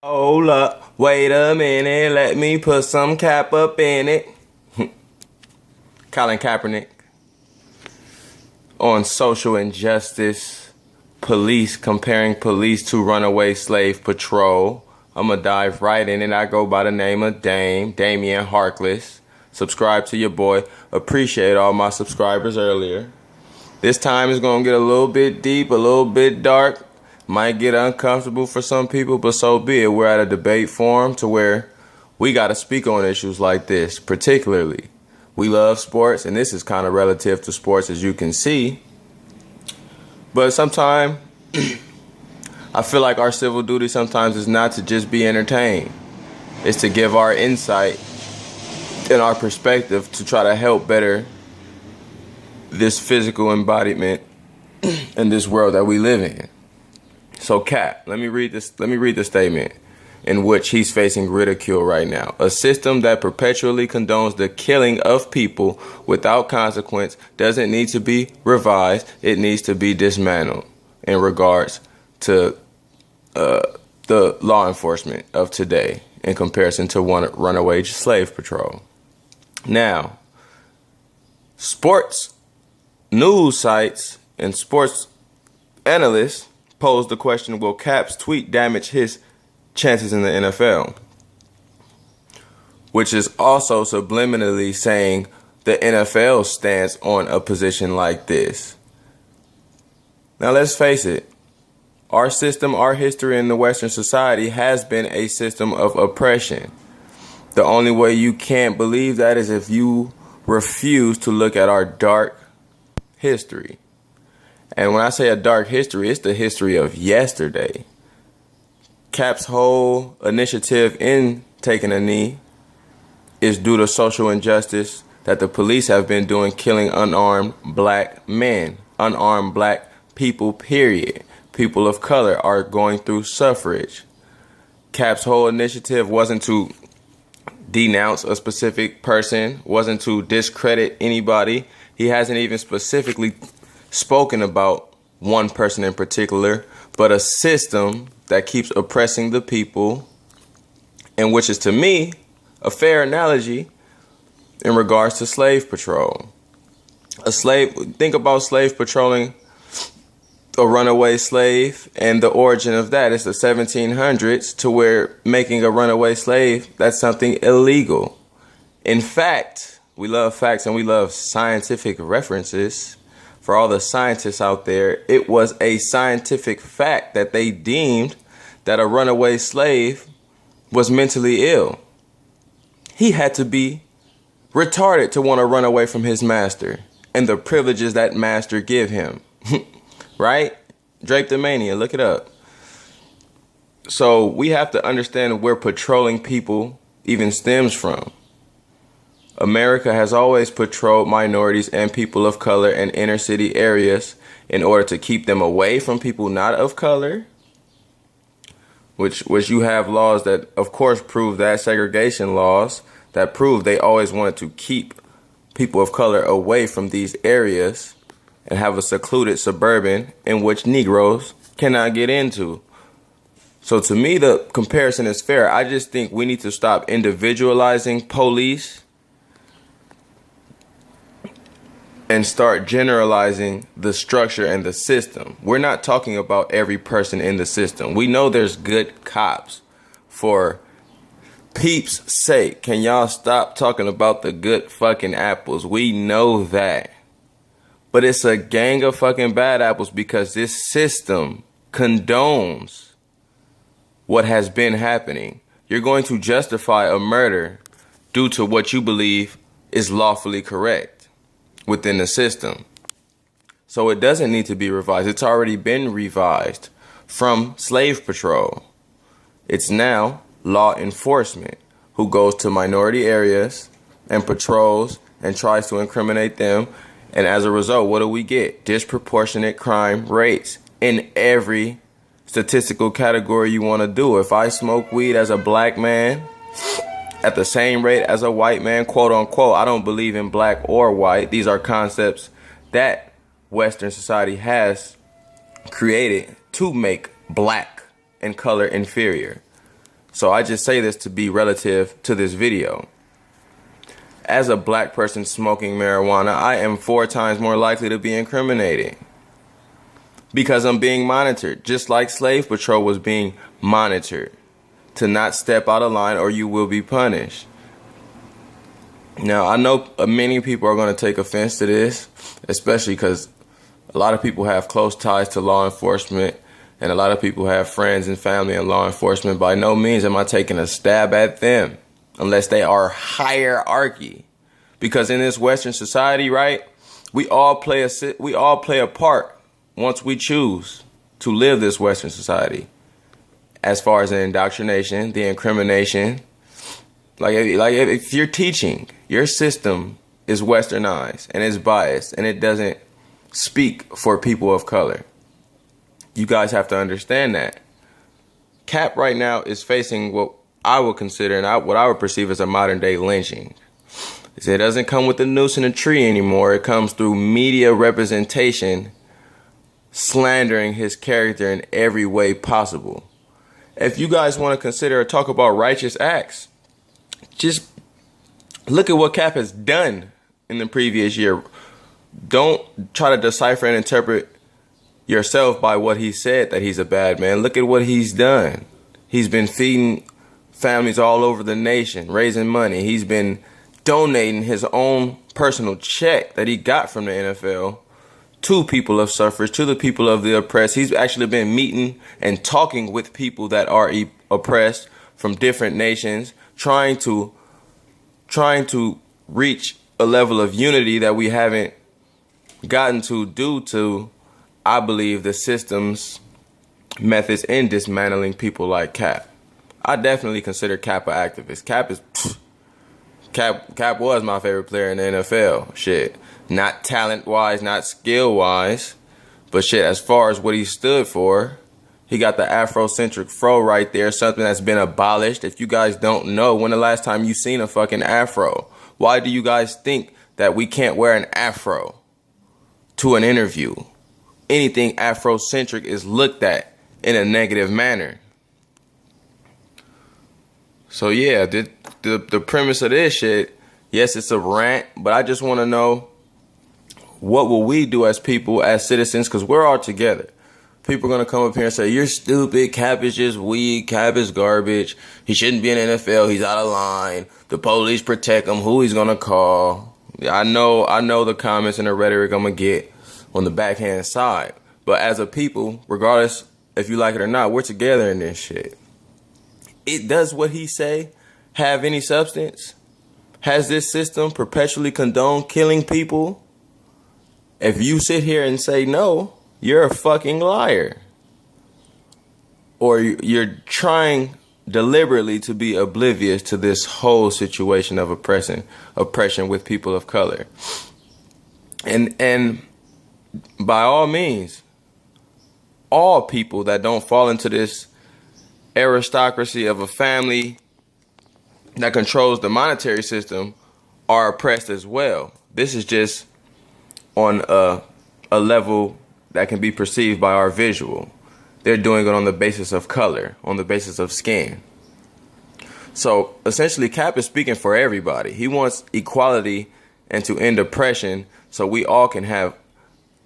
Hold up, wait a minute, let me put some cap up in it. Colin Kaepernick on social injustice, police, comparing police to runaway slave patrol. I'ma dive right in and I go by the name of Damian Harkless. Subscribe to your boy. Appreciate all my subscribers earlier. This time is gonna get a little bit deep, a little bit dark. Might get uncomfortable for some people, but so be it. We're at a debate forum to where we got to speak on issues like this. Particularly, we love sports, and this is kind of relative to sports, as you can see. But sometimes, I feel like our civil duty sometimes is not to just be entertained. It's to give our insight and our perspective to try to help better this physical embodiment in this world that we live in. So Cap, let me read the statement in which he's facing ridicule right now. A system that perpetually condones the killing of people without consequence doesn't need to be revised. It needs to be dismantled in regards to the law enforcement of today in comparison to runaway slave patrol. Now, sports news sites and sports analysts posed the question, will Cap's tweet damage his chances in the NFL? Which is also subliminally saying the NFL stance on a position like this. Now let's face it, our system, our history in the Western society has been a system of oppression. The only way you can't believe that is if you refuse to look at our dark history. And when I say a dark history, it's the history of yesterday. Cap's whole initiative in taking a knee is due to social injustice that the police have been doing, killing unarmed black men, unarmed black people, period. People of color are going through suffrage. Cap's whole initiative wasn't to denounce a specific person, wasn't to discredit anybody. He hasn't even specifically spoken about one person in particular, but a system that keeps oppressing the people, and which is to me a fair analogy in regards to slave patrol. Think about slave patrolling a runaway slave, and the origin of that is the 1700s, to where making a runaway slave, that's something illegal. In fact, we love facts and we love scientific references. For all the scientists out there, it was a scientific fact that they deemed that a runaway slave was mentally ill. He had to be retarded to want to run away from his master and the privileges that master give him. Right? Drapetomania, look it up. So we have to understand where patrolling people even stems from. America has always patrolled minorities and people of color in inner city areas in order to keep them away from people not of color, which you have laws that, of course, prove that, segregation laws that prove they always wanted to keep people of color away from these areas and have a secluded suburban in which Negroes cannot get into. So to me, the comparison is fair. I just think we need to stop individualizing police and start generalizing the structure and the system. We're not talking about every person in the system. We know there's good cops. For peeps' sake, can y'all stop talking about the good fucking apples? We know that. But it's a gang of fucking bad apples because this system condones what has been happening. You're going to justify a murder due to what you believe is lawfully correct within the system. So it doesn't need to be revised. It's already been revised from slave patrol. It's now law enforcement who goes to minority areas and patrols and tries to incriminate them. And as a result, what do we get? Disproportionate crime rates in every statistical category you want to do. If I smoke weed as a black man at the same rate as a white man, quote unquote, I don't believe in black or white. These are concepts that Western society has created to make black and color inferior. So I just say this to be relative to this video. As a black person smoking marijuana, I am 4 times more likely to be incriminated because I'm being monitored, just like Slave Patrol was being monitored to not step out of line or you will be punished. Now, I know many people are going to take offense to this, especially because a lot of people have close ties to law enforcement and a lot of people have friends and family in law enforcement. By no means am I taking a stab at them unless they are hierarchy. Because in this Western society, right, we all play a part once we choose to live this Western society. As far as the indoctrination, the incrimination, like if you're teaching, your system is westernized and it's biased and it doesn't speak for people of color. You guys have to understand that. Cap right now is facing what I would consider and what I would perceive as a modern day lynching. It doesn't come with the noose in a tree anymore. It comes through media representation, slandering his character in every way possible. If you guys want to consider or talk about righteous acts, just look at what Cap has done in the previous year. Don't try to decipher and interpret yourself by what he said that he's a bad man. Look at what he's done. He's been feeding families all over the nation, raising money. He's been donating his own personal check that he got from the NFL to people of suffrage, to the people of the oppressed. He's actually been meeting and talking with people that are oppressed from different nations, trying to reach a level of unity that we haven't gotten to due to, I believe, the system's methods in dismantling people like Cap. I definitely consider Cap an activist. Cap was my favorite player in the NFL. Shit. Not talent-wise, not skill-wise, but shit, as far as what he stood for, he got the Afrocentric fro right there, something that's been abolished. If you guys don't know, when the last time you seen a fucking afro? Why do you guys think that we can't wear an afro to an interview? Anything Afrocentric is looked at in a negative manner. So yeah, the premise of this shit, yes, it's a rant, but I just want to know, what will we do as people, as citizens, because we're all together. People are going to come up here and say, you're stupid, Cap is just weak, Cap is garbage, he shouldn't be in the NFL, he's out of line, the police protect him, who he's going to call. I know the comments and the rhetoric I'm going to get on the backhand side. But as a people, regardless if you like it or not, we're together in this shit. Does what he say have any substance? Has this system perpetually condoned killing people? If you sit here and say no, you're a fucking liar. Or you're trying deliberately to be oblivious to this whole situation of oppression with people of color. And by all means, all people that don't fall into this aristocracy of a family that controls the monetary system are oppressed as well. This is just on a level that can be perceived by our visual. They're doing it on the basis of color, on the basis of skin. So essentially, Cap is speaking for everybody. He wants equality and to end oppression so we all can have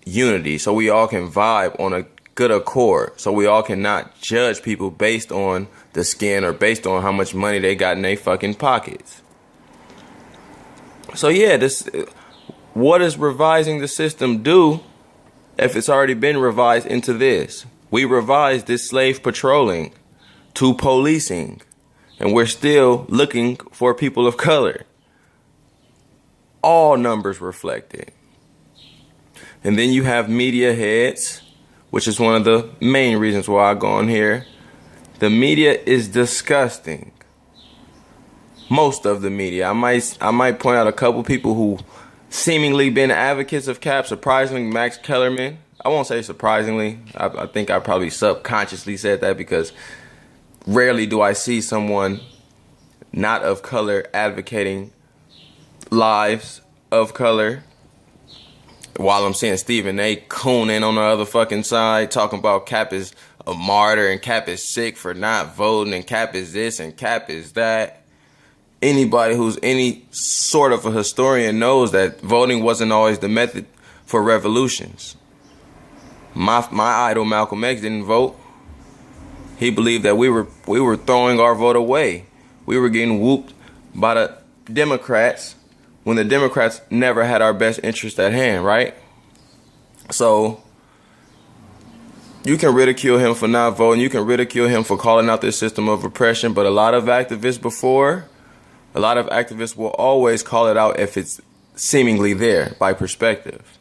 unity, so we all can vibe on a good accord, so we all cannot judge people based on the skin or based on how much money they got in their fucking pockets. So yeah, what does revising the system do if it's already been revised into this? We revised this slave patrolling to policing, and we're still looking for people of color. All numbers reflected. And then you have media heads, which is one of the main reasons why I go on here. The media is disgusting. Most of the media. I might point out a couple people who seemingly been advocates of Cap. Surprisingly, Max Kellerman. I won't say surprisingly. I think I probably subconsciously said that because rarely do I see someone not of color advocating lives of color. While I'm seeing Stephen A. cooning on the other fucking side, talking about Cap is a martyr and Cap is sick for not voting and Cap is this and Cap is that. Anybody who's any sort of a historian knows that voting wasn't always the method for revolutions. My idol Malcolm X didn't vote. He believed that we were throwing our vote away. We were getting whooped by the Democrats when the Democrats never had our best interest at hand, right? So you can ridicule him for not voting. You can ridicule him for calling out this system of oppression. But a lot of activists will always call it out if it's seemingly there by perspective.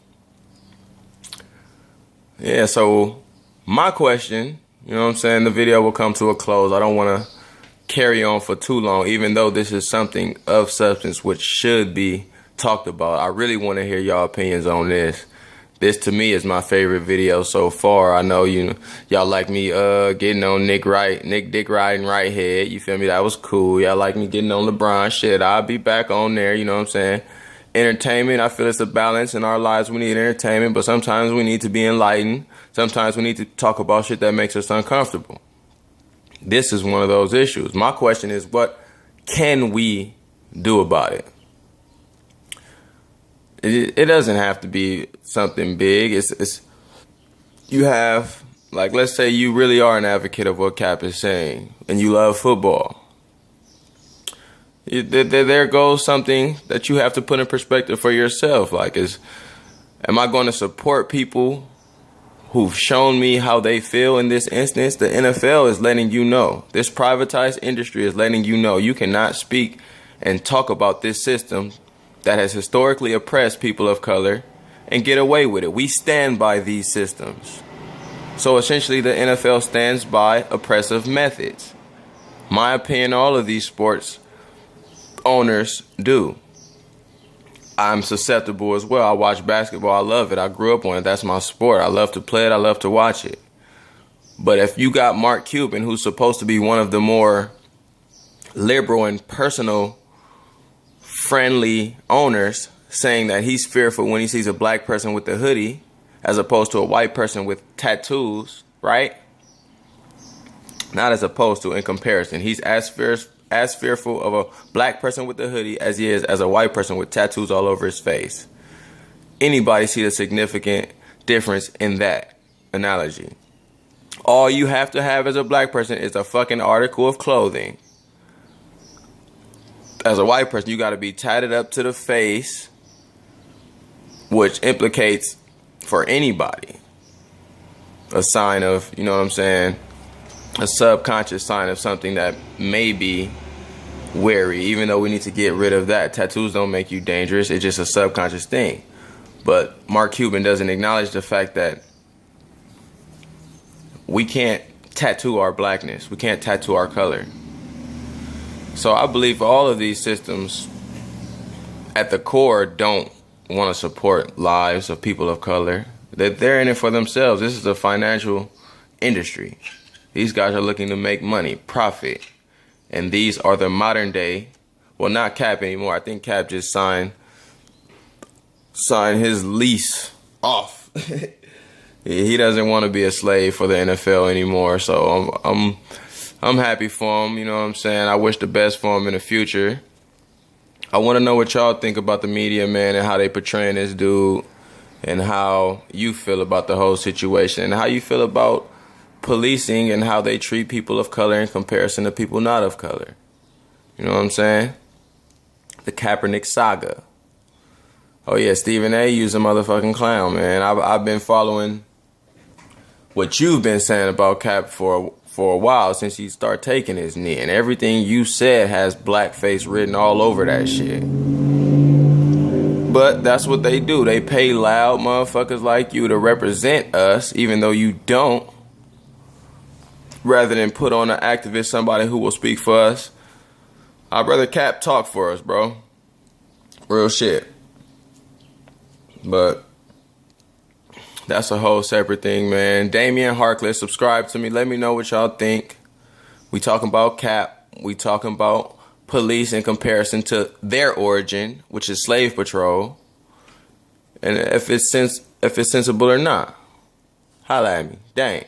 Yeah, so my question, you know what I'm saying? The video will come to a close. I don't want to carry on for too long, even though this is something of substance which should be talked about. I really want to hear y'all opinions on this. This to me is my favorite video so far. I know y'all like me getting on Nick Dick riding right head. You feel me? That was cool. Y'all like me getting on LeBron. Shit, I'll be back on there. You know what I'm saying? Entertainment, I feel it's a balance in our lives. We need entertainment, but sometimes we need to be enlightened. Sometimes we need to talk about shit that makes us uncomfortable. This is one of those issues. My question is, what can we do about it? It doesn't have to be something big. It's you have, like, let's say you really are an advocate of what Cap is saying and you love football. There goes something that you have to put in perspective for yourself. Like, am I going to support people who've shown me how they feel in this instance? The NFL is letting you know. This privatized industry is letting you know you cannot speak and talk about this system that has historically oppressed people of color and get away with it. We stand by these systems. So essentially the NFL stands by oppressive methods. My opinion, all of these sports owners do. I'm susceptible as well. I watch basketball. I love it. I grew up on it. That's my sport. I love to play it. I love to watch it. But if you got Mark Cuban, who's supposed to be one of the more liberal and personal friendly owners, saying that he's fearful when he sees a black person with a hoodie as opposed to a white person with tattoos, right? Not as opposed to, in comparison. He's as fearful of a black person with a hoodie as he is as a white person with tattoos all over his face. Anybody see the significant difference in that analogy? All you have to have as a black person is a fucking article of clothing. As a white person, you got to be tatted up to the face, which implicates, for anybody, a sign of, you know what I'm saying, a subconscious sign of something that may be wary, even though we need to get rid of that. Tattoos don't make you dangerous. It's just a subconscious thing. But Mark Cuban doesn't acknowledge the fact that we can't tattoo our blackness. We can't tattoo our color. So I believe all of these systems at the core don't want to support lives of people of color. That they're in it for themselves. This is a financial industry. These guys are looking to make money, profit. And these are the modern day, well, not Cap anymore. I think Cap just signed his lease off. He doesn't want to be a slave for the NFL anymore. So I'm happy for him, you know what I'm saying? I wish the best for him in the future. I want to know what y'all think about the media, man, and how they portraying this dude, and how you feel about the whole situation, and how you feel about policing and how they treat people of color in comparison to people not of color. You know what I'm saying? The Kaepernick saga. Oh yeah, Stephen A. used a motherfucking clown, man. I've been following what you've been saying about Cap for a while, since he started taking his knee, and everything you said has blackface written all over that shit. But that's what they do. They pay loud motherfuckers like you to represent us, even though you don't, rather than put on an activist, somebody who will speak for us. I'd rather Cap talk for us, bro. Real shit. But that's a whole separate thing, man. Damian Harkless, subscribe to me. Let me know what y'all think. We talking about Cap. We talking about police in comparison to their origin, which is slave patrol. And if it's sensible or not. Holla at me. Dang.